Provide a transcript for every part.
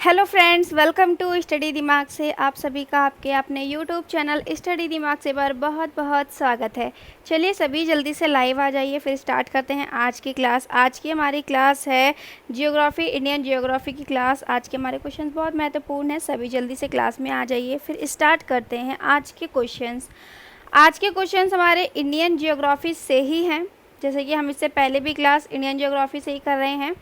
Hello friends, welcome to study दिमाग से आप सभी का आपके अपने यूट्यूब चैनल स्टडी दिमाग से पर बहुत बहुत स्वागत है। चलिए सभी जल्दी से लाइव आ जाइए, फिर स्टार्ट करते हैं आज की क्लास। आज की हमारी क्लास है जियोग्राफी, इंडियन जियोग्राफी की क्लास। आज के हमारे क्वेश्चंस बहुत महत्वपूर्ण हैं, सभी जल्दी से क्लास में आ जाइए, फिर स्टार्ट करते हैं आज के क्वेश्चंस। आज के क्वेश्चंस हमारे इंडियन जियोग्राफी से ही हैं, जैसे कि हम इससे पहले भी क्लास इंडियन जियोग्राफी से ही कर रहे हैं।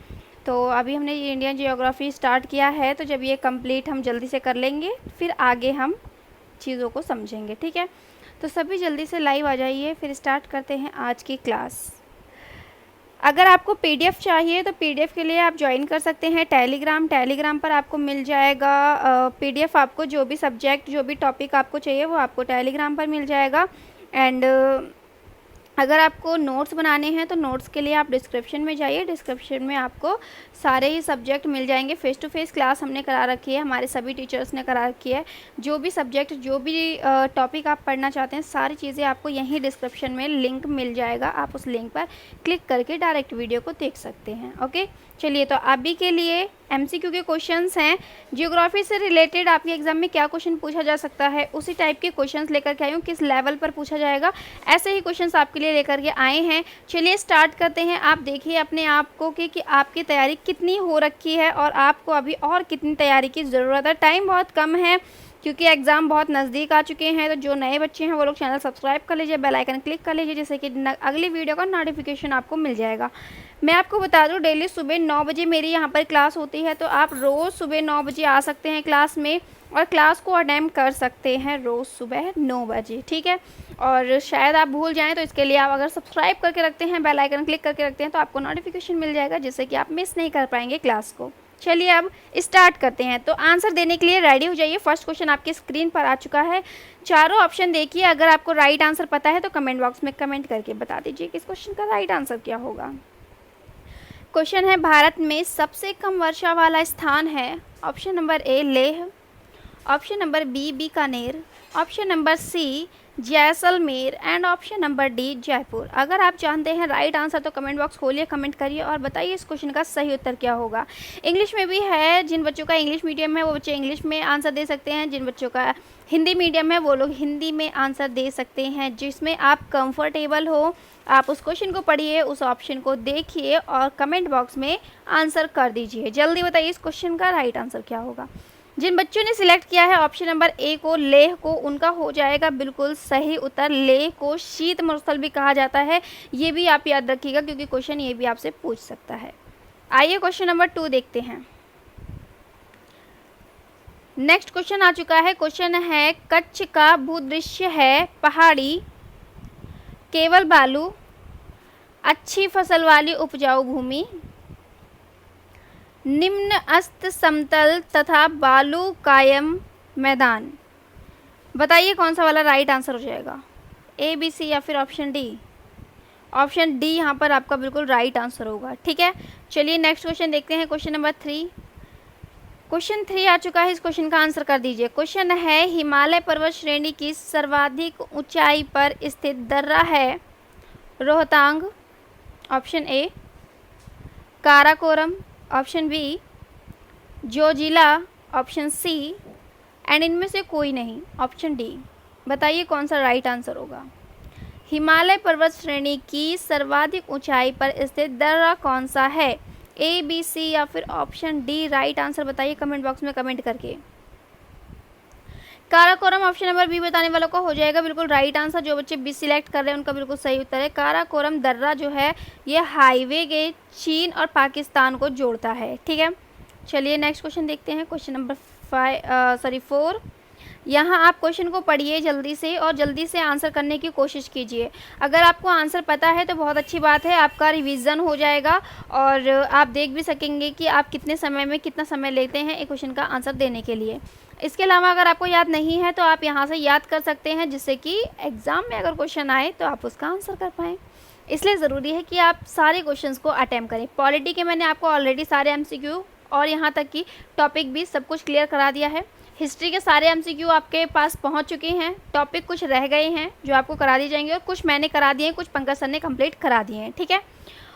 तो अभी हमने ये इंडियन जियोग्राफी स्टार्ट किया है, तो जब ये कंप्लीट हम जल्दी से कर लेंगे फिर आगे हम चीज़ों को समझेंगे, ठीक है। तो सभी जल्दी से लाइव आ जाइए, फिर स्टार्ट करते हैं आज की क्लास। अगर आपको पीडीएफ चाहिए तो पीडीएफ के लिए आप ज्वाइन कर सकते हैं टेलीग्राम पर आपको मिल जाएगा पीडीएफ। आपको जो भी सब्जेक्ट जो भी टॉपिक आपको चाहिए वो आपको टेलीग्राम पर मिल जाएगा। एंड अगर आपको नोट्स बनाने हैं तो नोट्स के लिए आप डिस्क्रिप्शन में जाइए, डिस्क्रिप्शन में आपको सारे ही सब्जेक्ट मिल जाएंगे। फेस टू फेस क्लास हमने करा रखी है, हमारे सभी टीचर्स ने करा रखी है। जो भी सब्जेक्ट जो भी टॉपिक आप पढ़ना चाहते हैं सारी चीज़ें आपको यहीं डिस्क्रिप्शन में लिंक मिल जाएगा। आप उस लिंक पर क्लिक करके डायरेक्ट वीडियो को देख सकते हैं। ओके, चलिए तो अभी के लिए एमसीक्यू के क्वेश्चंस हैं। जियोग्राफी से रिलेटेड आपके एग्जाम में क्या क्वेश्चन पूछा जा सकता है उसी टाइप के क्वेश्चंस लेकर के आई हूँ, किस लेवल पर पूछा जाएगा ऐसे ही क्वेश्चंस आपके लिए लेकर के आए हैं। चलिए स्टार्ट करते हैं। आप देखिए अपने आप को कि आपकी तैयारी कितनी हो रखी है और आपको अभी और कितनी तैयारी की ज़रूरत है। टाइम बहुत कम है क्योंकि एग्ज़ाम बहुत नज़दीक आ चुके हैं। तो जो नए बच्चे हैं वो लोग चैनल सब्सक्राइब कर लीजिए, बेल आइकन क्लिक कर लीजिए, जिससे कि अगली वीडियो का नोटिफिकेशन आपको मिल जाएगा। मैं आपको बता दूं डेली सुबह 9 बजे मेरी यहाँ पर क्लास होती है, तो आप रोज़ सुबह 9 बजे आ सकते हैं क्लास में और क्लास को अटेम्प्ट कर सकते हैं रोज़ सुबह 9 बजे, ठीक है। और शायद आप भूल जाएं तो इसके लिए आप अगर सब्सक्राइब करके रखते हैं, बेल आइकन क्लिक करके रखते हैं, तो आपको नोटिफिकेशन मिल जाएगा, जिससे कि आप मिस नहीं कर पाएंगे क्लास को। चलिए अब स्टार्ट करते हैं। तो आंसर देने के लिए रेडी हो जाइए। फर्स्ट क्वेश्चन आपकी स्क्रीन पर आ चुका है। चारों ऑप्शन देखिए, अगर आपको राइट आंसर पता है तो कमेंट बॉक्स में कमेंट करके बता दीजिए कि इस क्वेश्चन का राइट आंसर क्या होगा। क्वेश्चन है, भारत में सबसे कम वर्षा वाला स्थान है। Option number A Leh, option number B Bikaner, option number C Jaisalmer and option number D Jaipur. अगर आप जानते हैं राइट आंसर तो कमेंट बॉक्स खोलिए, कमेंट करिए और बताइए इस क्वेश्चन का सही उत्तर क्या होगा। इंग्लिश में भी है, जिन बच्चों का इंग्लिश मीडियम है वो बच्चे इंग्लिश में आंसर दे सकते हैं, जिन बच्चों का हिंदी मीडियम है वो लोग हिंदी में आंसर दे सकते हैं। जिसमें आप कंफर्टेबल हो आप उस क्वेश्चन को पढ़िए, उस ऑप्शन को देखिए और कमेंट बॉक्स में आंसर कर दीजिए। जल्दी बताइए इस क्वेश्चन का राइट आंसर क्या होगा। जिन बच्चों ने सिलेक्ट किया है ऑप्शन नंबर ए को लेह को, उनका हो जाएगा बिल्कुल सही उत्तर। लेह को शीत मरुस्थल भी कहा जाता है, ये भी आप याद रखिएगा क्योंकि क्वेश्चन ये भी आपसे पूछ सकता है। आइए क्वेश्चन नंबर 2 देखते हैं। नेक्स्ट क्वेश्चन आ चुका है। क्वेश्चन है, कच्छ का भूदृश्य है पहाड़ी, केवल बालू, अच्छी फसल वाली उपजाऊ भूमि, निम्न अस्त समतल तथा बालू कायम मैदान। बताइए कौन सा वाला राइट आंसर हो जाएगा, ए बी सी या फिर ऑप्शन डी। ऑप्शन डी यहाँ पर आपका बिल्कुल राइट आंसर होगा, ठीक है। चलिए नेक्स्ट क्वेश्चन देखते हैं। Question number 3। क्वेश्चन 3 आ चुका है, इस क्वेश्चन का आंसर कर दीजिए। क्वेश्चन है, हिमालय पर्वत श्रेणी की सर्वाधिक ऊंचाई पर स्थित दर्रा है। Rohtang, option A, Karakoram, option B, Zojila, option C and इनमें से कोई नहीं, ऑप्शन डी। बताइए कौन सा राइट आंसर होगा। हिमालय पर्वत श्रेणी की सर्वाधिक ऊंचाई पर स्थित दर्रा कौन सा है, ए बी सी या फिर ऑप्शन डी। राइट आंसर बताइए कमेंट बॉक्स में कमेंट करके। काराकोरम ऑप्शन नंबर बी बताने वालों का हो जाएगा बिल्कुल राइट आंसर। जो बच्चे बी सिलेक्ट कर रहे हैं उनका बिल्कुल सही उत्तर है। काराकोरम दर्रा जो है ये हाईवे के चीन और पाकिस्तान को जोड़ता है, ठीक है। चलिए नेक्स्ट क्वेश्चन देखते हैं। Question number 4। यहाँ आप क्वेश्चन को पढ़िए जल्दी से और जल्दी से आंसर करने की कोशिश कीजिए। अगर आपको आंसर पता है तो बहुत अच्छी बात है, आपका रिवीजन हो जाएगा और आप देख भी सकेंगे कि आप कितने समय में कितना समय लेते हैं एक क्वेश्चन का आंसर देने के लिए। इसके अलावा अगर आपको याद नहीं है तो आप यहाँ से याद कर सकते हैं, जिससे कि एग्ज़ाम में अगर क्वेश्चन आए तो आप उसका आंसर कर पाएँ। इसलिए ज़रूरी है कि आप सारे क्वेश्चंस को अटैम्प्ट करें। पॉलिटी के मैंने आपको ऑलरेडी सारे एमसीक्यू और यहाँ तक कि टॉपिक भी सब कुछ क्लियर करा दिया है। हिस्ट्री के सारे एमसीक्यू आपके पास पहुँच चुके हैं। टॉपिक कुछ रह गए हैं जो आपको करा दिए जाएंगे और कुछ मैंने करा दिए हैं, कुछ पंकज सर ने कंप्लीट करा दिए हैं, ठीक है।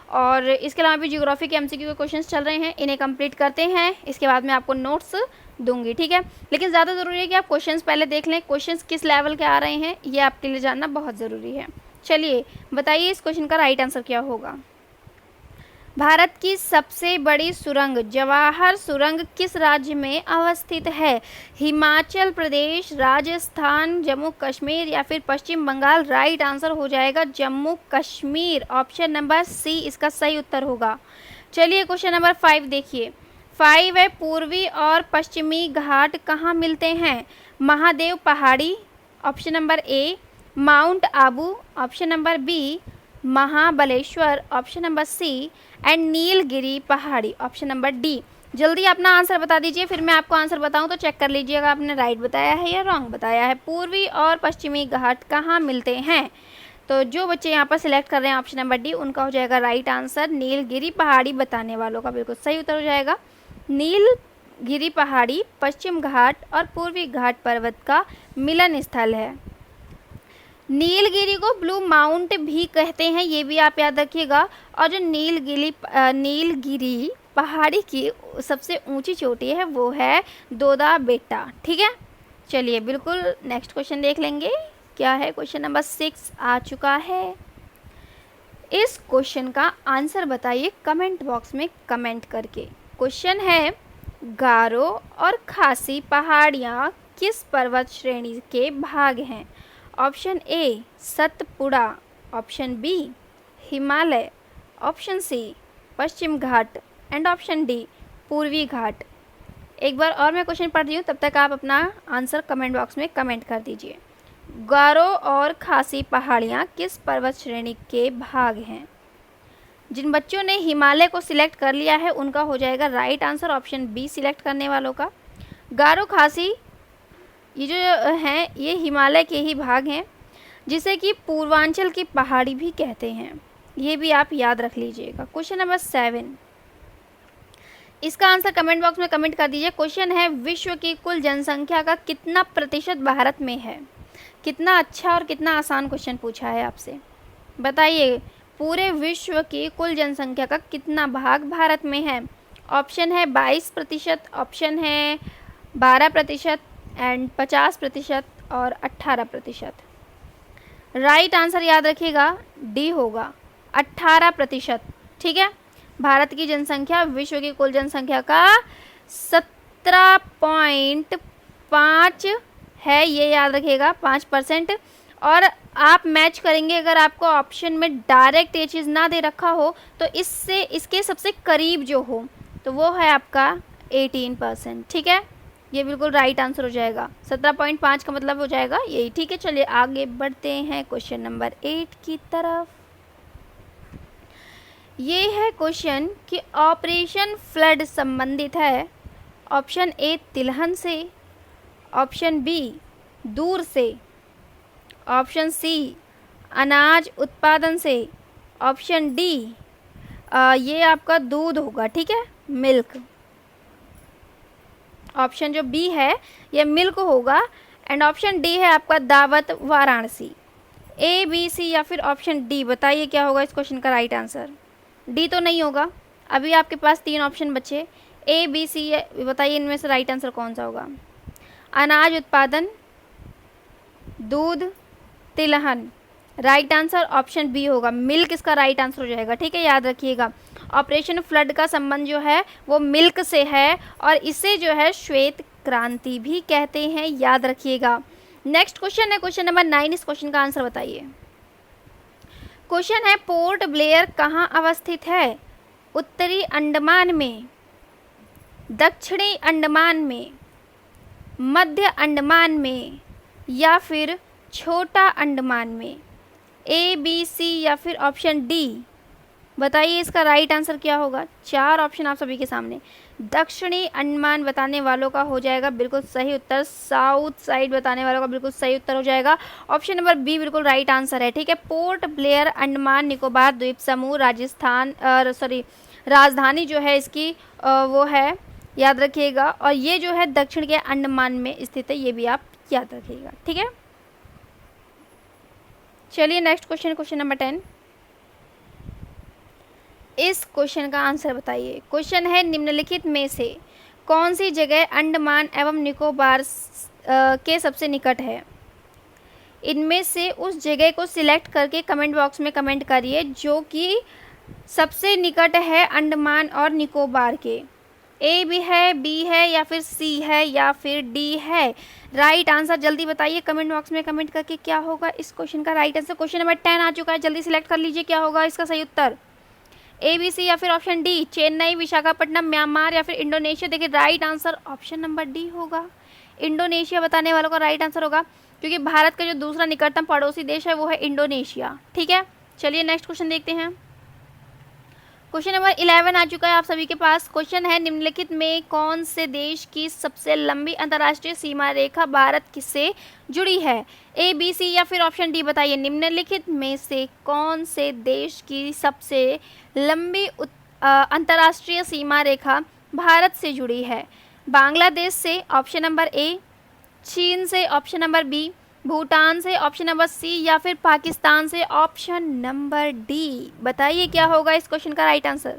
और इसके अलावा भी ज्योग्राफी के एमसीक्यू के क्वेश्चंस चल रहे हैं, इन्हें कंप्लीट करते हैं, इसके बाद मैं आपको नोट्स दूंगी, ठीक है। लेकिन ज़्यादा ज़रूरी है कि आप क्वेश्चंस पहले देख लें, क्वेश्चंस किस लेवल के आ रहे हैं ये आपके लिए जानना बहुत ज़रूरी है। चलिए बताइए इस क्वेश्चन का राइट आंसर क्या होगा। भारत की सबसे बड़ी सुरंग जवाहर सुरंग किस राज्य में अवस्थित है? हिमाचल प्रदेश, राजस्थान, जम्मू कश्मीर या फिर पश्चिम बंगाल? राइट आंसर हो जाएगा Jammu Kashmir, option number C इसका सही उत्तर होगा। चलिए क्वेश्चन नंबर 5 देखिए। 5 है, पूर्वी और पश्चिमी घाट कहाँ मिलते हैं? महादेव पहाड़ी, option number A, mount Abu, option number B, Mahabaleshwar, option number C, and Nilgiri पहाड़ी, ऑप्शन नंबर डी। जल्दी अपना आंसर बता दीजिए, फिर मैं आपको आंसर बताऊं तो चेक कर लीजिएगा आपने राइट बताया है या रॉन्ग बताया है। पूर्वी और पश्चिमी घाट कहाँ मिलते हैं? तो जो बच्चे यहाँ पर सिलेक्ट कर रहे हैं ऑप्शन नंबर डी, उनका हो जाएगा राइट आंसर। नीलगिरी पहाड़ी बताने वालों का बिल्कुल सही उत्तर हो जाएगा। नीलगिरी पहाड़ी पश्चिम घाट और पूर्वी घाट पर्वत का मिलन स्थल है। नीलगिरी को ब्लू माउंट भी कहते हैं, ये भी आप याद रखिएगा। और जो नीलगिरी पहाड़ी की सबसे ऊंची चोटी है वो है दोदा बेटा, ठीक है। चलिए बिल्कुल नेक्स्ट क्वेश्चन देख लेंगे क्या है। क्वेश्चन नंबर 6 आ चुका है। इस क्वेश्चन का आंसर बताइए कमेंट बॉक्स में कमेंट करके। क्वेश्चन है, गारो और खासी पहाड़ियाँ किस पर्वत श्रेणी के भाग हैं? Option A Satpura, option B Himalaya, option C पश्चिम घाट एंड ऑप्शन डी पूर्वी घाट। एक बार और मैं क्वेश्चन पढ़ रही हूँ, तब तक आप अपना आंसर कमेंट बॉक्स में कमेंट कर दीजिए। गारो और खासी पहाड़ियाँ किस पर्वत श्रेणी के भाग हैं? जिन बच्चों ने हिमालय को सिलेक्ट कर लिया है उनका हो जाएगा right answer option B select करने वालों का। गारो खासी ये जो हैं ये हिमालय के ही भाग हैं, जिसे कि पूर्वांचल की पहाड़ी भी कहते हैं, ये भी आप याद रख लीजिएगा। क्वेश्चन नंबर 7, इसका आंसर कमेंट बॉक्स में कमेंट कर दीजिए। क्वेश्चन है, विश्व की कुल जनसंख्या का कितना प्रतिशत भारत में है? कितना अच्छा और कितना आसान क्वेश्चन पूछा है आपसे, बताइए। पूरे विश्व की कुल जनसंख्या का कितना भाग भारत में है? ऑप्शन है 22%, ऑप्शन है 12% एंड 50% और 18%। राइट आंसर याद रखिएगा डी होगा 18%, ठीक है। भारत की जनसंख्या विश्व की कुल जनसंख्या का 17.5 है, ये याद रखिएगा 5%। और आप मैच करेंगे, अगर आपको ऑप्शन में डायरेक्ट ये चीज़ ना दे रखा हो तो इससे इसके सबसे करीब जो हो तो वो है आपका 18%, ठीक है। ये बिल्कुल राइट आंसर हो जाएगा। 17.5 का मतलब हो जाएगा यही, ठीक है। चलिए आगे बढ़ते हैं क्वेश्चन नंबर 8 की तरफ। ये है क्वेश्चन कि ऑपरेशन फ्लड संबंधित है ऑप्शन ए तिलहन से, ऑप्शन बी दूर से, ऑप्शन सी अनाज उत्पादन से, ऑप्शन डी ये आपका दूध होगा, ठीक है, मिल्क। ऑप्शन जो बी है ये मिल्क होगा एंड ऑप्शन डी है आपका दावत वाराणसी। ए बी सी या फिर ऑप्शन डी, बताइए क्या होगा इस क्वेश्चन का राइट आंसर। डी तो नहीं होगा, अभी आपके पास 3 ऑप्शन बचे, ए बी सी, बताइए इनमें से राइट आंसर कौन सा होगा। अनाज उत्पादन, दूध, तिलहन। राइट आंसर ऑप्शन बी होगा, मिल्क इसका राइट आंसर हो जाएगा, ठीक है। याद रखिएगा ऑपरेशन फ्लड का संबंध जो है वो मिल्क से है और इसे जो है श्वेत क्रांति भी कहते हैं, याद रखिएगा। नेक्स्ट क्वेश्चन है क्वेश्चन नंबर 9, इस क्वेश्चन का आंसर बताइए। क्वेश्चन है, पोर्ट ब्लेयर कहाँ अवस्थित है? उत्तरी अंडमान में, दक्षिणी अंडमान में, मध्य अंडमान में या फिर छोटा अंडमान में? ए बी सी या फिर ऑप्शन डी, बताइए इसका राइट आंसर क्या होगा। 4 ऑप्शन आप सभी के सामने। दक्षिणी अंडमान बताने वालों का हो जाएगा बिल्कुल सही उत्तर, साउथ साइड बताने वालों का बिल्कुल सही उत्तर हो जाएगा ऑप्शन नंबर बी, बिल्कुल राइट आंसर है, ठीक है। पोर्ट ब्लेयर अंडमान निकोबार द्वीप समूह राजधानी जो है इसकी वो है, याद रखिएगा। और ये जो है दक्षिण के अंडमान में स्थित है, ये भी आप याद रखिएगा, ठीक है। चलिए नेक्स्ट क्वेश्चन, क्वेश्चन नंबर 10। इस क्वेश्चन का आंसर बताइए। क्वेश्चन है निम्नलिखित में से कौन सी जगह अंडमान एवं निकोबार के सबसे निकट है। इनमें से उस जगह को सिलेक्ट करके कमेंट बॉक्स में कमेंट करिए जो कि सबसे निकट है अंडमान और निकोबार के। ए भी है, बी है, या फिर सी है, या फिर डी है। राइट आंसर जल्दी बताइए कमेंट बॉक्स में कमेंट करके क्या होगा इस क्वेश्चन का राइट आंसर। क्वेश्चन नंबर 10 आ चुका है, जल्दी सिलेक्ट कर लीजिए क्या होगा इसका सही उत्तर। ए, बी, सी या फिर option D Chennai, Visakhapatnam, Myanmar या फिर इंडोनेशिया। देखिए right answer option number D होगा, इंडोनेशिया बताने वालों का राइट आंसर होगा, क्योंकि भारत का जो दूसरा निकटतम पड़ोसी देश है वो है इंडोनेशिया। ठीक है, चलिए नेक्स्ट क्वेश्चन देखते हैं। क्वेश्चन नंबर 11 आ चुका है आप सभी के पास। क्वेश्चन है निम्नलिखित में कौन से देश की सबसे लंबी अंतर्राष्ट्रीय सीमा रेखा भारत से जुड़ी है। ए, बी, सी या फिर ऑप्शन डी बताइए। निम्नलिखित में से कौन से देश की सबसे लंबी अंतर्राष्ट्रीय सीमा रेखा भारत से जुड़ी है। बांग्लादेश से ऑप्शन नंबर ए, चीन से ऑप्शन नंबर बी, भूटान से ऑप्शन नंबर सी या फिर पाकिस्तान से ऑप्शन नंबर डी। बताइए क्या होगा इस क्वेश्चन का राइट आंसर।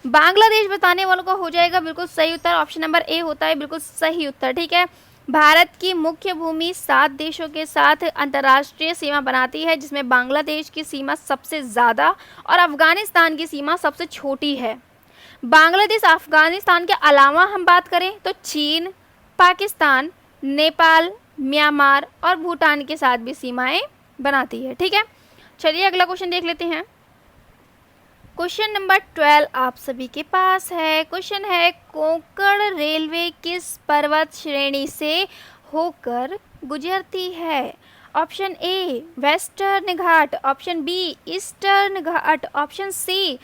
बांग्लादेश बताने वालों का हो जाएगा बिल्कुल सही उत्तर, ऑप्शन नंबर ए होता है बिल्कुल सही उत्तर। ठीक है, भारत की मुख्य भूमि 7 देशों के साथ अंतर्राष्ट्रीय सीमा बनाती है, जिसमें बांग्लादेश की सीमा सबसे ज़्यादा और अफगानिस्तान की सीमा सबसे छोटी है। बांग्लादेश अफगानिस्तान के अलावा हम बात करें तो चीन, पाकिस्तान, नेपाल, म्यांमार और भूटान के साथ भी सीमाएं बनाती है। ठीक है, चलिए अगला क्वेश्चन देख लेते हैं। क्वेश्चन नंबर 12 आप सभी के पास है। क्वेश्चन है कोंकण रेलवे किस पर्वत श्रेणी से होकर गुजरती है। Option A western Ghat, option B eastern Ghat, option C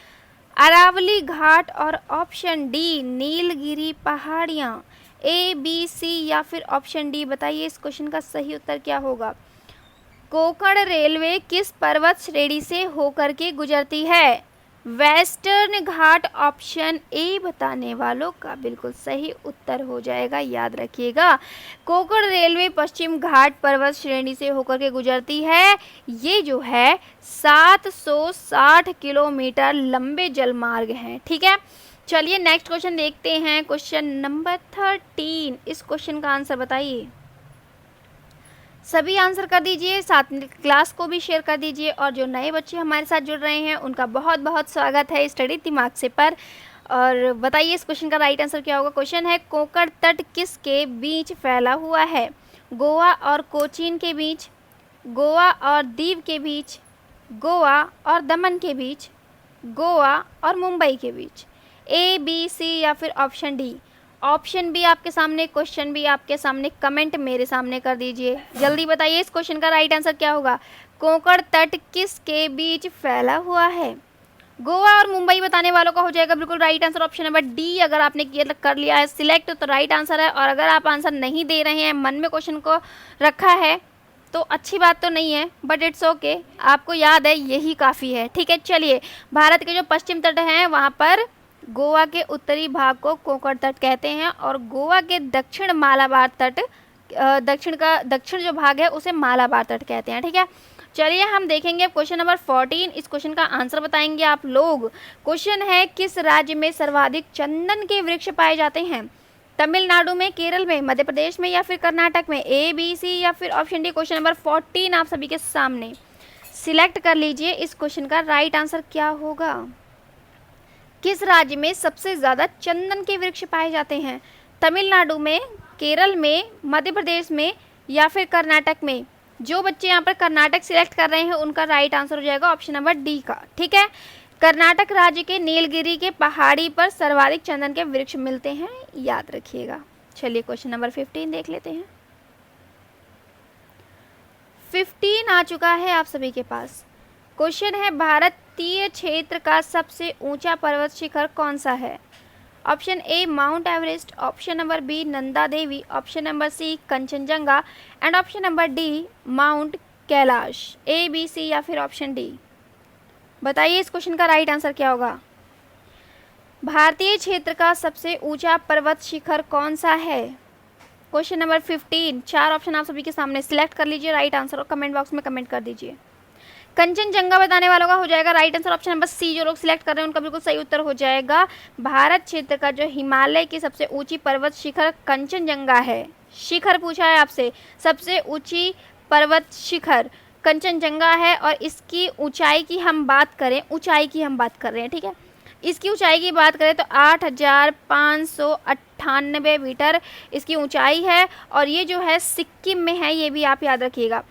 Aravalli Ghat और ऑप्शन डी नीलगिरी पहाड़ियाँ। ए, बी, सी या फिर ऑप्शन डी बताइए इस क्वेश्चन का सही उत्तर क्या होगा। कोंकण रेलवे किस पर्वत श्रेणी से होकर के गुजरती है। वेस्टर्न घाट ऑप्शन ए बताने वालों का बिल्कुल सही उत्तर हो जाएगा, याद रखिएगा। कोंकण रेलवे पश्चिम घाट पर्वत श्रेणी से होकर के गुजरती है। ये जो है 760 किलोमीटर लंबे जलमार्ग हैं। ठीक है, चलिए नेक्स्ट क्वेश्चन देखते हैं। क्वेश्चन नंबर 13 इस क्वेश्चन का आंसर बताइए। सभी आंसर कर दीजिए, साथ में क्लास को भी शेयर कर दीजिए, और जो नए बच्चे हमारे साथ जुड़ रहे हैं उनका बहुत बहुत स्वागत है स्टडी दिमाग से पर। और बताइए इस क्वेश्चन का राइट आंसर क्या होगा। क्वेश्चन है कोंकण तट किसके बीच फैला हुआ है। गोवा और कोचीन के बीच, गोवा और दीव के बीच, गोवा और दमन के बीच, गोवा और मुंबई के बीच। ए, बी, सी या फिर ऑप्शन डी। ऑप्शन भी आपके सामने, क्वेश्चन भी आपके सामने, कमेंट मेरे सामने कर दीजिए। जल्दी बताइए इस क्वेश्चन का राइट आंसर क्या होगा। कोंकण तट किसके बीच फैला हुआ है। गोवा और मुंबई बताने वालों का हो जाएगा बिल्कुल right answer option number D. अगर आपने कर लिया है सिलेक्ट तो राइट आंसर है, और अगर आप आंसर नहीं दे रहे हैं, मन में क्वेश्चन को रखा है, तो अच्छी बात तो नहीं है, बट इट्स ओके, आपको याद है यही काफ़ी है। ठीक है, चलिए भारत के जो पश्चिम तट हैं वहाँ पर गोवा के उत्तरी भाग को कोंकण तट कहते हैं, और गोवा के दक्षिण मालाबार तट, दक्षिण जो भाग है उसे मालाबार तट कहते हैं। ठीक है, चलिए हम देखेंगे क्वेश्चन नंबर 14। इस क्वेश्चन का आंसर बताएंगे आप लोग। क्वेश्चन है किस राज्य में सर्वाधिक चंदन के वृक्ष पाए जाते हैं। तमिलनाडु में, केरल में, मध्य प्रदेश में या फिर कर्नाटक में। ए, बी, सी या फिर ऑप्शन डी। क्वेश्चन नंबर 14 आप सभी के सामने, सिलेक्ट कर लीजिए इस क्वेश्चन का राइट आंसर क्या होगा। किस राज्य में सबसे ज़्यादा चंदन के वृक्ष पाए जाते हैं। तमिलनाडु में, केरल में, मध्य प्रदेश में या फिर कर्नाटक में। जो बच्चे यहाँ पर कर्नाटक सिलेक्ट कर रहे हैं उनका राइट आंसर हो जाएगा ऑप्शन नंबर डी का। ठीक है, कर्नाटक राज्य के नीलगिरी के पहाड़ी पर सर्वाधिक चंदन के वृक्ष मिलते हैं, याद रखिएगा। चलिए क्वेश्चन नंबर 15 देख लेते हैं। 15 आ चुका है आप सभी के पास। क्वेश्चन है भारतीय क्षेत्र का सबसे ऊंचा पर्वत शिखर कौन सा है। Option A Mount Everest, option number B Nanda Devi, option number C Kanchenjunga and option number D Mount Kailash. A, B, C या फिर ऑप्शन डी। बताइए इस क्वेश्चन का राइट आंसर क्या होगा। भारतीय क्षेत्र का सबसे ऊंचा पर्वत शिखर कौन सा है। क्वेश्चन नंबर 15, 4 ऑप्शन आप सभी के सामने, सिलेक्ट कर लीजिए राइट आंसर और कमेंट बॉक्स में कमेंट कर दीजिए। कंचनजंगा बताने वालों का हो जाएगा right answer option number C. जो लोग सिलेक्ट कर रहे हैं उनका बिल्कुल सही उत्तर हो जाएगा भारत क्षेत्र का जो हिमालय की सबसे ऊंची पर्वत शिखर कंचनजंगा है। शिखर पूछा है आपसे, सबसे ऊंची पर्वत शिखर कंचनजंगा है। और इसकी ऊंचाई की हम बात करें, ऊंचाई की हम बात कर रहे हैं, ठीक है, इसकी ऊंचाई की बात करें तो 8,598 मीटर इसकी ऊंचाई है। और ये जो है सिक्किम में है, ये भी आप याद रखिएगा।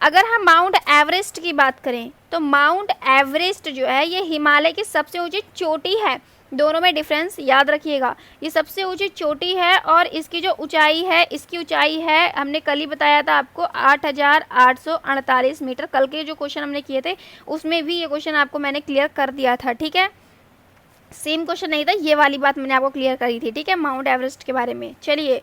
अगर हम माउंट एवरेस्ट की बात करें तो माउंट एवरेस्ट जो है ये हिमालय की सबसे ऊंची चोटी है। दोनों में डिफरेंस याद रखिएगा, ये सबसे ऊंची चोटी है और इसकी जो ऊंचाई है, इसकी ऊंचाई है, हमने कल ही बताया था आपको 8,848 मीटर। कल के जो क्वेश्चन हमने किए थे उसमें भी ये क्वेश्चन आपको मैंने क्लियर कर दिया था, ठीक है। सेम क्वेश्चन नहीं था, ये वाली बात मैंने आपको क्लियर करी थी, ठीक है, माउंट एवरेस्ट के बारे में। चलिए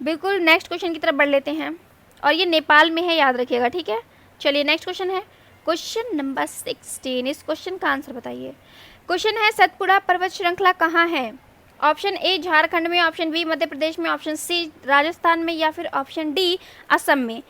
बिल्कुल नेक्स्ट क्वेश्चन की तरफ बढ़ लेते हैं, और ये नेपाल में है, याद रखिएगा, ठीक है। चलिए नेक्स्ट क्वेश्चन है क्वेश्चन नंबर 16। इस क्वेश्चन का आंसर बताइए। क्वेश्चन है सतपुड़ा पर्वत श्रृंखला कहाँ है? ऑप्शन ए झारखंड में, ऑप्शन बी मध्य प्रदेश में, ऑप्शन सी राजस्थान में, या फिर ऑप्शन डी असम में।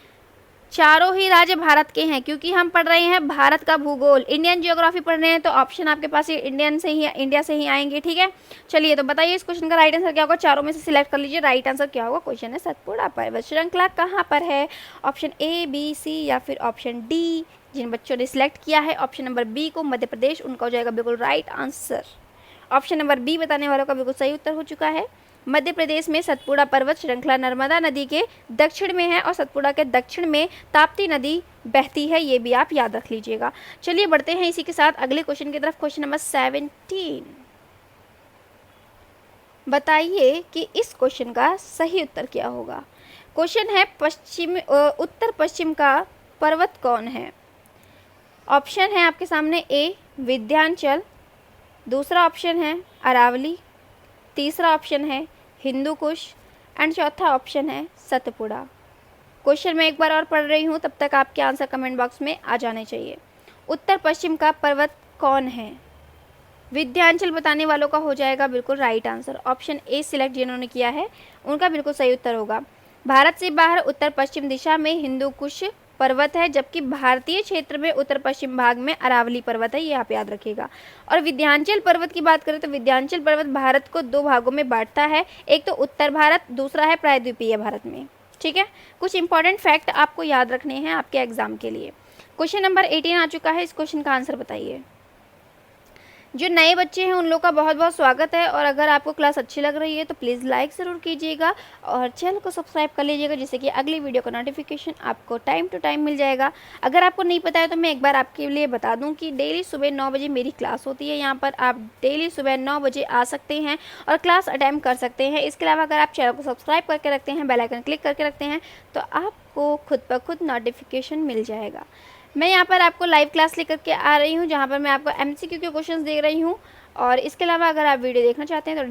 चारों ही राज्य भारत के हैं, क्योंकि हम पढ़ रहे हैं भारत का भूगोल, इंडियन ज्योग्राफी पढ़ रहे हैं, तो ऑप्शन आपके पास ये इंडिया से ही आएंगे, ठीक है। चलिए तो बताइए इस क्वेश्चन का राइट आंसर क्या होगा, चारों में से सिलेक्ट कर लीजिए। राइट आंसर क्या होगा? क्वेश्चन है सतपुड़ा पर्वत श्रृंखला कहाँ पर है? ऑप्शन ए, बी, सी या फिर ऑप्शन डी। जिन बच्चों ने सिलेक्ट किया है ऑप्शन नंबर बी को, मध्य प्रदेश, उनका हो जाएगा बिल्कुल right answer. Option number B बताने वालों का बिल्कुल सही उत्तर हो चुका है। मध्य प्रदेश में सतपुड़ा पर्वत श्रृंखला नर्मदा नदी के दक्षिण में है और सतपुड़ा के दक्षिण में ताप्ती नदी बहती है, ये भी आप याद रख लीजिएगा। चलिए बढ़ते हैं इसी के साथ अगले क्वेश्चन की तरफ। क्वेश्चन नंबर 17, बताइए कि इस क्वेश्चन का सही उत्तर क्या होगा। क्वेश्चन है उत्तर पश्चिम का पर्वत कौन है? ऑप्शन है आपके सामने ए विंध्याचल, दूसरा ऑप्शन है अरावली, तीसरा ऑप्शन है हिंदू कुश एंड चौथा ऑप्शन है सतपुड़ा। क्वेश्चन मैं एक बार और पढ़ रही हूँ, तब तक आपके आंसर कमेंट बॉक्स में आ जाने चाहिए। उत्तर पश्चिम का पर्वत कौन है? विंध्याचल बताने वालों का हो जाएगा बिल्कुल right answer. Option A select जिन्होंने किया है उनका बिल्कुल सही उत्तर होगा। भारत से बाहर उत्तर पश्चिम दिशा में हिंदू कुश पर्वत है, जबकि भारतीय क्षेत्र में उत्तर पश्चिम भाग में अरावली पर्वत है, ये आप याद रखिएगा। और विंध्याचल पर्वत की बात करें तो विंध्याचल पर्वत भारत को दो भागों में बांटता है, एक तो उत्तर भारत, दूसरा है प्रायद्वीपीय भारत में, ठीक है। कुछ इंपॉर्टेंट फैक्ट आपको याद रखने हैं आपके एग्जाम के लिए। क्वेश्चन नंबर 18 आ चुका है, इस क्वेश्चन का आंसर बताइए। जो नए बच्चे हैं उन लोग का बहुत बहुत स्वागत है, और अगर आपको क्लास अच्छी लग रही है तो प्लीज़ लाइक ज़रूर कीजिएगा और चैनल को सब्सक्राइब कर लीजिएगा, जिससे कि अगली वीडियो का नोटिफिकेशन आपको टाइम टू टाइम मिल जाएगा। अगर आपको नहीं पता है तो मैं एक बार आपके लिए बता दूं कि डेली सुबह 9 बजे मेरी क्लास होती है। यहाँ पर आप डेली सुबह 9 बजे आ सकते हैं और क्लास अटेम्प्ट कर सकते हैं। इसके अलावा अगर आप चैनल को सब्सक्राइब करके रखते हैं, बेल आइकन क्लिक करके रखते हैं, तो आपको खुद ब खुद नोटिफिकेशन मिल जाएगा। मैं यहाँ पर आपको लाइव क्लास लेकर के आ रही हूँ, जहाँ पर मैं आपको MCQ के क्वेश्चंस दे रही हूँ। और इसके अलावा अगर आप वीडियो देखना चाहते हैं तो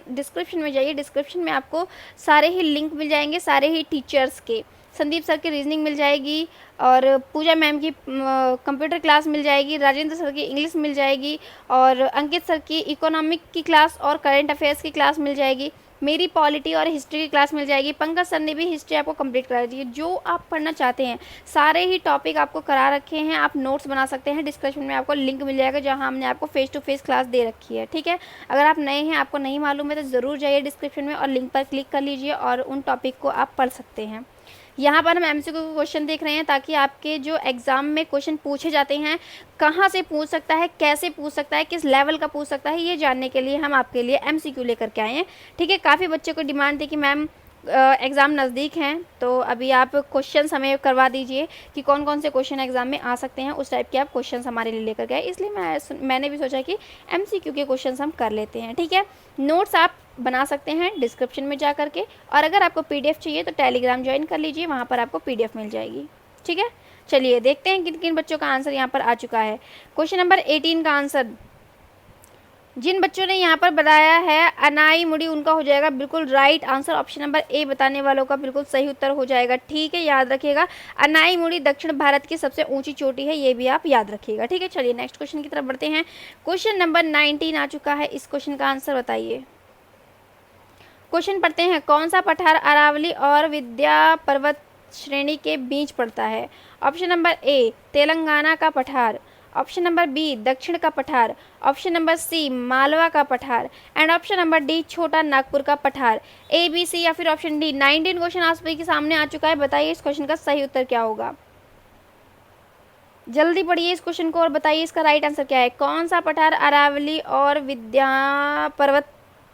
डिस्क्रिप्शन में जाइए, डिस्क्रिप्शन में आपको सारे ही लिंक मिल जाएंगे, सारे ही टीचर्स के। संदीप सर की रीजनिंग मिल जाएगी, और पूजा मैम की कंप्यूटर क्लास मिल जाएगी, राजेंद्र सर की इंग्लिश मिल जाएगी, और अंकित सर की इकोनॉमिक की क्लास और करंट अफेयर्स की क्लास मिल जाएगी, मेरी पॉलिटी और हिस्ट्री की क्लास मिल जाएगी। पंकज सर ने भी हिस्ट्री आपको कंप्लीट करा दी है। जो आप पढ़ना चाहते हैं सारे ही टॉपिक आपको करा रखे हैं, आप नोट्स बना सकते हैं। डिस्क्रिप्शन में आपको लिंक मिल जाएगा जहां हमने आपको फेस टू फेस क्लास दे रखी है, ठीक है। अगर आप नए हैं, आपको नहीं मालूम है, तो ज़रूर जाइए डिस्क्रिप्शन में और लिंक पर क्लिक कर लीजिए और उन टॉपिक को आप पढ़ सकते हैं। यहाँ पर हम MCQ के क्वेश्चन देख रहे हैं, ताकि आपके जो एग्ज़ाम में क्वेश्चन पूछे जाते हैं कहाँ से पूछ सकता है, कैसे पूछ सकता है, किस लेवल का पूछ सकता है, ये जानने के लिए हम आपके लिए MCQ लेकर के आए हैं, ठीक है। काफ़ी बच्चे को डिमांड थी कि मैम एग्ज़ाम नज़दीक हैं, तो अभी आप क्वेश्चन हमें करवा दीजिए कि कौन कौन से क्वेश्चन एग्ज़ाम में आ सकते हैं, उस टाइप के आप क्वेश्चन हमारे लिए लेकर गए। इसलिए मैंने भी सोचा कि MCQ के क्वेश्चन हम कर लेते हैं, ठीक है। नोट्स आप बना सकते हैं डिस्क्रिप्शन में जा करके, और अगर आपको PDF चाहिए तो टेलीग्राम ज्वाइन कर लीजिए, वहाँ पर आपको PDF मिल जाएगी, ठीक है। चलिए देखते हैं किन किन बच्चों का आंसर यहाँ पर आ चुका है। क्वेश्चन नंबर 18 का आंसर जिन बच्चों ने यहाँ पर बताया है अनाई मुड़ी, उनका हो जाएगा बिल्कुल राइट आंसर। ऑप्शन नंबर ए बताने वालों का बिल्कुल सही उत्तर हो जाएगा, ठीक है, याद रखिएगा। अनाई मुड़ी दक्षिण भारत की सबसे ऊंची चोटी है, ये भी आप याद रखिएगा, ठीक है। चलिए नेक्स्ट क्वेश्चन की तरफ बढ़ते हैं। क्वेश्चन नंबर 19 आ चुका है, इस क्वेश्चन का आंसर बताइए। क्वेश्चन पढ़ते हैं, कौन सा पठार अरावली और विंध्या पर्वत श्रेणी के बीच पड़ता है? ऑप्शन नंबर ए तेलंगाना का पठार, ऑप्शन नंबर बी दक्षिण का पठार, ऑप्शन नंबर सी मालवा का पठार एंड ऑप्शन नंबर डी छोटा नागपुर का पठार। ए बी सी या फिर ऑप्शन डी। 19 क्वेश्चन आप सभी के सामने आ चुका है। बताइए इस क्वेश्चन का सही उत्तर क्या होगा। जल्दी पढ़िए इस क्वेश्चन को और बताइए इसका राइट आंसर क्या है। कौन सा पठार अरावली और विंध्य पर्वत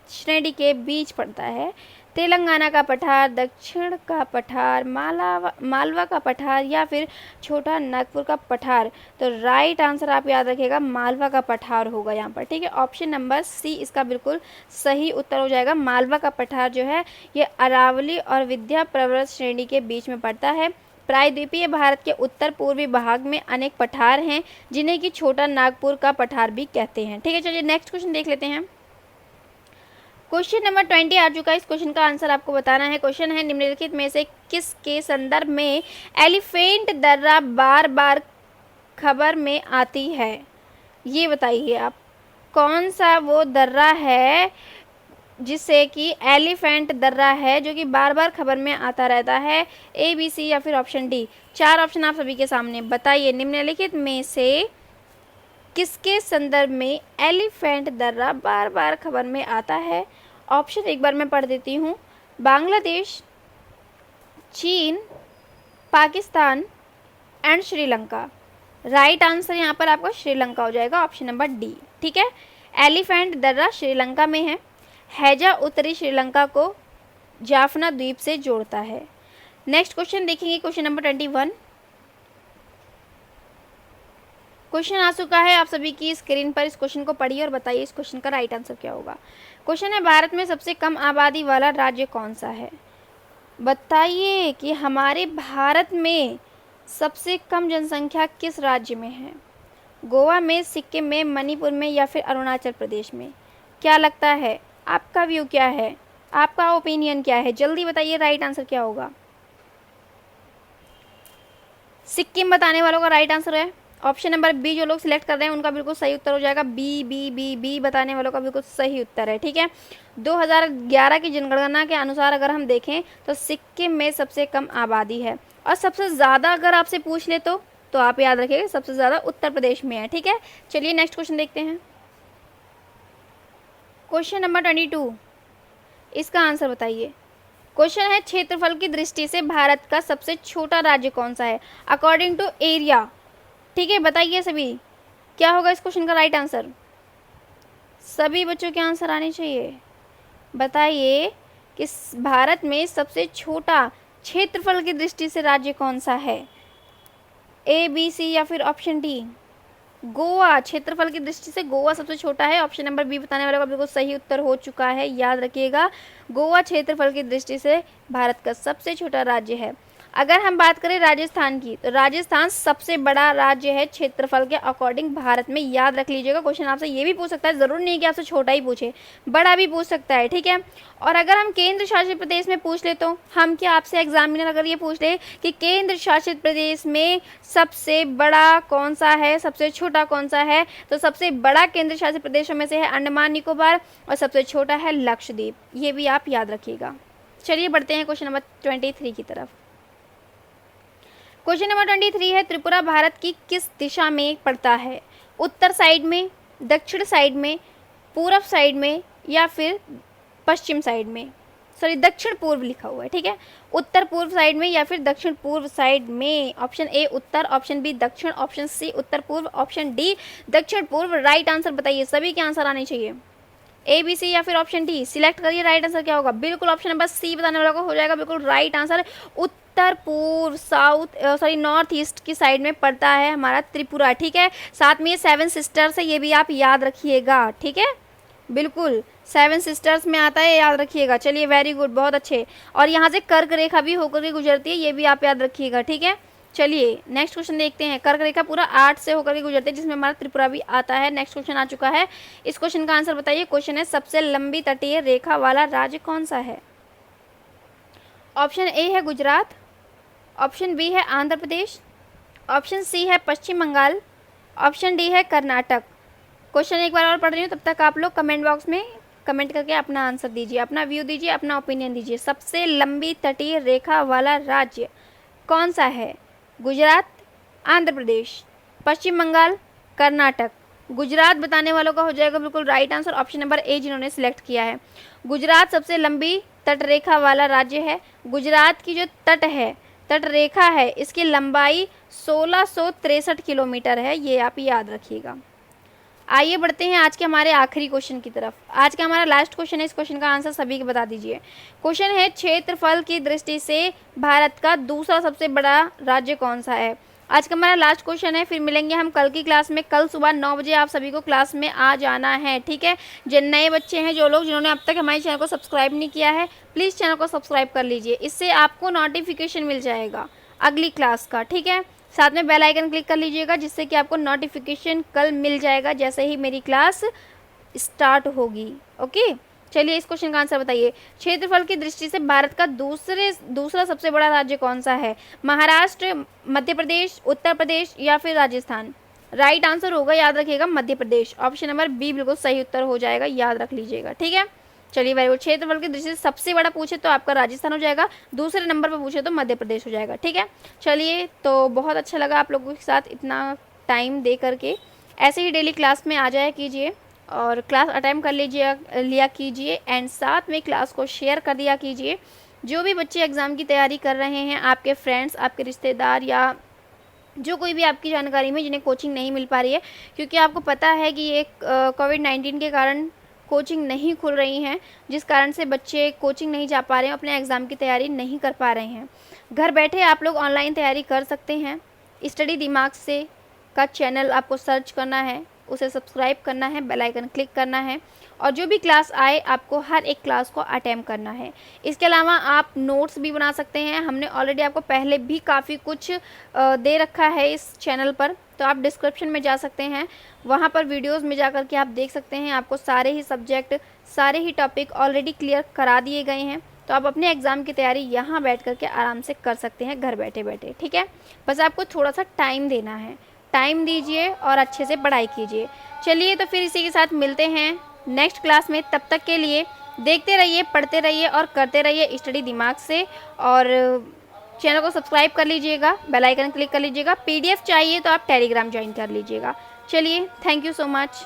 श्रेणी के बीच पड़ता है? तेलंगाना का पठार, दक्षिण का पठार, मालवा का पठार या फिर छोटा नागपुर का पठार। तो राइट आंसर आप याद रखिएगा मालवा का पठार होगा यहाँ पर, ठीक है। ऑप्शन नंबर सी इसका बिल्कुल सही उत्तर हो जाएगा। मालवा का पठार जो है ये अरावली और विंध्य पर्वत श्रेणी के बीच में पड़ता है। प्रायद्वीपीय भारत के उत्तर पूर्वी भाग में अनेक पठार हैं जिन्हें कि छोटा नागपुर का पठार भी कहते हैं, ठीक है। चलिए नेक्स्ट क्वेश्चन देख लेते हैं। क्वेश्चन नंबर 20 आ चुका है। इस क्वेश्चन का आंसर आपको बताना है। क्वेश्चन है निम्नलिखित में से किसके संदर्भ में एलिफेंट दर्रा बार बार खबर में आती है? ये बताइए आप कौन सा वो दर्रा है जिससे कि एलिफेंट दर्रा है जो कि बार बार खबर में आता रहता है? ए बी सी या फिर ऑप्शन डी। 4 ऑप्शन आप सभी के सामने। बताइए निम्नलिखित में से किसके संदर्भ में एलिफेंट दर्रा बार बार खबर में आता है? ऑप्शन एक बार मैं पढ़ देती हूँ। बांग्लादेश, चीन, Pakistan and Sri Lanka. Right answer यहाँ पर आपका श्रीलंका हो जाएगा, ऑप्शन नंबर डी, ठीक है। एलिफेंट दर्रा श्रीलंका में है। हैजा उत्तरी श्रीलंका को जाफना द्वीप से जोड़ता है। नेक्स्ट क्वेश्चन देखेंगे, क्वेश्चन नंबर 21। क्वेश्चन आ चुका है आप सभी की स्क्रीन पर। इस क्वेश्चन को पढ़िए और बताइए इस क्वेश्चन का राइट आंसर क्या होगा। क्वेश्चन है भारत में सबसे कम आबादी वाला राज्य कौन सा है? बताइए कि हमारे भारत में सबसे कम जनसंख्या किस राज्य में है? गोवा में, सिक्किम में, मणिपुर में या फिर अरुणाचल प्रदेश में? क्या लगता है, आपका व्यू क्या है, आपका ओपिनियन क्या है? जल्दी बताइए राइट आंसर क्या होगा। सिक्किम बताने वालों का राइट आंसर है ऑप्शन नंबर बी। जो लोग सिलेक्ट कर रहे हैं उनका बिल्कुल सही उत्तर हो जाएगा बी। बी बी बी बताने वालों का बिल्कुल सही उत्तर है, ठीक है। 2011 की जनगणना के अनुसार अगर हम देखें तो सिक्किम में सबसे कम आबादी है और सबसे ज़्यादा अगर आपसे पूछ ले तो आप याद रखिएगा सबसे ज़्यादा उत्तर प्रदेश में है, ठीक है। चलिए नेक्स्ट क्वेश्चन देखते हैं। क्वेश्चन नंबर 22, इसका आंसर बताइए। क्वेश्चन है क्षेत्रफल की दृष्टि से भारत का सबसे छोटा राज्य कौन सा है अकॉर्डिंग टू एरिया, ठीक है। बताइए सभी क्या होगा इस क्वेश्चन का राइट आंसर। सभी बच्चों के आंसर आने चाहिए। बताइए कि भारत में सबसे छोटा क्षेत्रफल की दृष्टि से राज्य कौन सा है? ए बी सी या फिर ऑप्शन डी। गोवा, क्षेत्रफल की दृष्टि से गोवा सबसे छोटा है। ऑप्शन नंबर बी बताने वाले का बिल्कुल सही उत्तर हो चुका है, याद रखिएगा गोवा क्षेत्रफल की दृष्टि से भारत का सबसे छोटा राज्य है। अगर हम बात करें राजस्थान की तो राजस्थान सबसे बड़ा राज्य है क्षेत्रफल के अकॉर्डिंग भारत में, याद रख लीजिएगा। क्वेश्चन आपसे ये भी पूछ सकता है, ज़रूरी नहीं कि आपसे छोटा ही पूछे, बड़ा भी पूछ सकता है, ठीक है। और अगर हम केंद्र शासित प्रदेश में पूछ ले तो हम क्या आपसे एग्जामिनर अगर ये पूछ ले कि केंद्र शासित प्रदेश में सबसे बड़ा कौन सा है, सबसे छोटा कौन सा है, तो सबसे बड़ा केंद्र शासित प्रदेशों में से है अंडमान निकोबार और सबसे छोटा है लक्षद्वीप। ये भी आप याद रखिएगा। चलिए बढ़ते हैं क्वेश्चन नंबर 23 की तरफ। क्वेश्चन नंबर 23 है त्रिपुरा भारत की किस दिशा में पड़ता है? उत्तर साइड में, दक्षिण साइड में, पूरब साइड में या फिर पश्चिम साइड में? सॉरी दक्षिण पूर्व लिखा हुआ है, ठीक है। उत्तर पूर्व साइड में या फिर दक्षिण पूर्व साइड में? ऑप्शन ए उत्तर, ऑप्शन बी दक्षिण, ऑप्शन सी उत्तर पूर्व, ऑप्शन डी दक्षिण पूर्व। राइट आंसर बताइए, सभी के आंसर आने चाहिए। ए बी सी या फिर ऑप्शन डी, सिलेक्ट करिए राइट आंसर क्या होगा। बिल्कुल ऑप्शन नंबर सी बताने वाला को हो जाएगा बिल्कुल राइट आंसर। उत्तर पूर्व नॉर्थ ईस्ट की साइड में पड़ता है हमारा त्रिपुरा, ठीक है। साथ में ये 7 सिस्टर्स है, ये भी आप याद रखिएगा, ठीक है। बिल्कुल 7 सिस्टर्स में आता है, याद रखिएगा। चलिए वेरी गुड, बहुत अच्छे। और यहाँ से कर्क रेखा भी होकर के गुजरती है, ये भी आप याद रखिएगा, ठीक है। चलिए नेक्स्ट क्वेश्चन देखते हैं। कर्क रेखा पूरा 8 से होकर के गुजरती है जिसमें हमारा त्रिपुरा भी आता है। नेक्स्ट क्वेश्चन आ चुका है, इस क्वेश्चन का आंसर बताइए। क्वेश्चन है सबसे लंबी तटीय रेखा वाला राज्य कौन सा है? ऑप्शन ए है गुजरात, ऑप्शन बी है आंध्र प्रदेश, ऑप्शन सी है पश्चिम बंगाल, ऑप्शन डी है कर्नाटक। क्वेश्चन एक बार और पढ़ रही हूँ, तब तक आप लोग कमेंट बॉक्स में कमेंट करके अपना आंसर दीजिए, अपना व्यू दीजिए, अपना ओपिनियन दीजिए। सबसे लंबी तटीय रेखा वाला राज्य कौन सा है? गुजरात, आंध्र प्रदेश, पश्चिम बंगाल, कर्नाटक। गुजरात बताने वालों का हो जाएगा बिल्कुल राइट आंसर ऑप्शन नंबर ए जिन्होंने सिलेक्ट किया है। गुजरात सबसे लंबी तटरेखा वाला राज्य है। गुजरात की जो तट रेखा है इसकी लंबाई 1663 किलोमीटर है, ये आप याद रखिएगा। आइए बढ़ते हैं आज के हमारे आखिरी क्वेश्चन की तरफ। आज का हमारा लास्ट क्वेश्चन है, इस क्वेश्चन का आंसर सभी को बता दीजिए। क्वेश्चन है क्षेत्रफल की दृष्टि से भारत का दूसरा सबसे बड़ा राज्य कौन सा है? आज का हमारा लास्ट क्वेश्चन है, फिर मिलेंगे हम कल की क्लास में। कल सुबह 9 बजे आप सभी को क्लास में आ जाना है, ठीक है। जिन नए बच्चे हैं, जो लोग जिन्होंने अब तक हमारे चैनल को सब्सक्राइब नहीं किया है, प्लीज़ चैनल को सब्सक्राइब कर लीजिए, इससे आपको नोटिफिकेशन मिल जाएगा अगली क्लास का, ठीक है। साथ में बेल आइकन क्लिक कर लीजिएगा जिससे कि आपको नोटिफिकेशन कल मिल जाएगा जैसे ही मेरी क्लास स्टार्ट होगी। ओके, चलिए इस क्वेश्चन का आंसर बताइए। क्षेत्रफल की दृष्टि से भारत का दूसरा सबसे बड़ा राज्य कौन सा है? महाराष्ट्र, मध्य प्रदेश, उत्तर प्रदेश या फिर राजस्थान? राइट आंसर होगा, याद रखिएगा, Madhya Pradesh. Option number B बिल्कुल सही उत्तर हो जाएगा, याद रख लीजिएगा, ठीक है। चलिए वेरी गुड। क्षेत्रफल की दृष्टि से सबसे बड़ा पूछे तो आपका राजस्थान हो जाएगा, दूसरे नंबर पर पूछे तो मध्य प्रदेश हो जाएगा, ठीक है। चलिए, तो बहुत अच्छा लगा आप लोगों के साथ इतना टाइम दे करके। ऐसे ही डेली क्लास में आ जाया कीजिए और क्लास अटेम्प्ट कर लिया कीजिए एंड साथ में क्लास को शेयर कर दिया कीजिए। जो भी बच्चे एग्ज़ाम की तैयारी कर रहे हैं, आपके फ्रेंड्स, आपके रिश्तेदार या जो कोई भी आपकी जानकारी में जिन्हें कोचिंग नहीं मिल पा रही है, क्योंकि आपको पता है कि ये कोविड-19 के कारण कोचिंग नहीं खुल रही हैं, जिस कारण से बच्चे कोचिंग नहीं जा पा रहे हैं, अपने एग्ज़ाम की तैयारी नहीं कर पा रहे हैं। घर बैठे आप लोग ऑनलाइन तैयारी कर सकते हैं। स्टडी दिमाग से का चैनल आपको सर्च करना है, उसे सब्सक्राइब करना है, बेल आइकन क्लिक करना है और जो भी क्लास आए आपको हर एक क्लास को अटेम्प्ट करना है। इसके अलावा आप नोट्स भी बना सकते हैं। हमने ऑलरेडी आपको पहले भी काफ़ी कुछ दे रखा है इस चैनल पर, तो आप डिस्क्रिप्शन में जा सकते हैं, वहाँ पर वीडियोस में जा कर के आप देख सकते हैं। आपको सारे ही सब्जेक्ट, सारे ही टॉपिक ऑलरेडी क्लियर करा दिए गए हैं, तो आप अपने एग्ज़ाम की तैयारी यहाँ बैठ कर के आराम से कर सकते हैं घर बैठे बैठे, ठीक है। बस आपको थोड़ा सा टाइम देना है, टाइम दीजिए और अच्छे से पढ़ाई कीजिए। चलिए, तो फिर इसी के साथ मिलते हैं नेक्स्ट क्लास में। तब तक के लिए देखते रहिए, पढ़ते रहिए और करते रहिए स्टडी दिमाग से। और चैनल को सब्सक्राइब कर लीजिएगा, बेल आइकन क्लिक कर लीजिएगा। PDF चाहिए तो आप टेलीग्राम ज्वाइन कर लीजिएगा। चलिए, थैंक यू सो मच।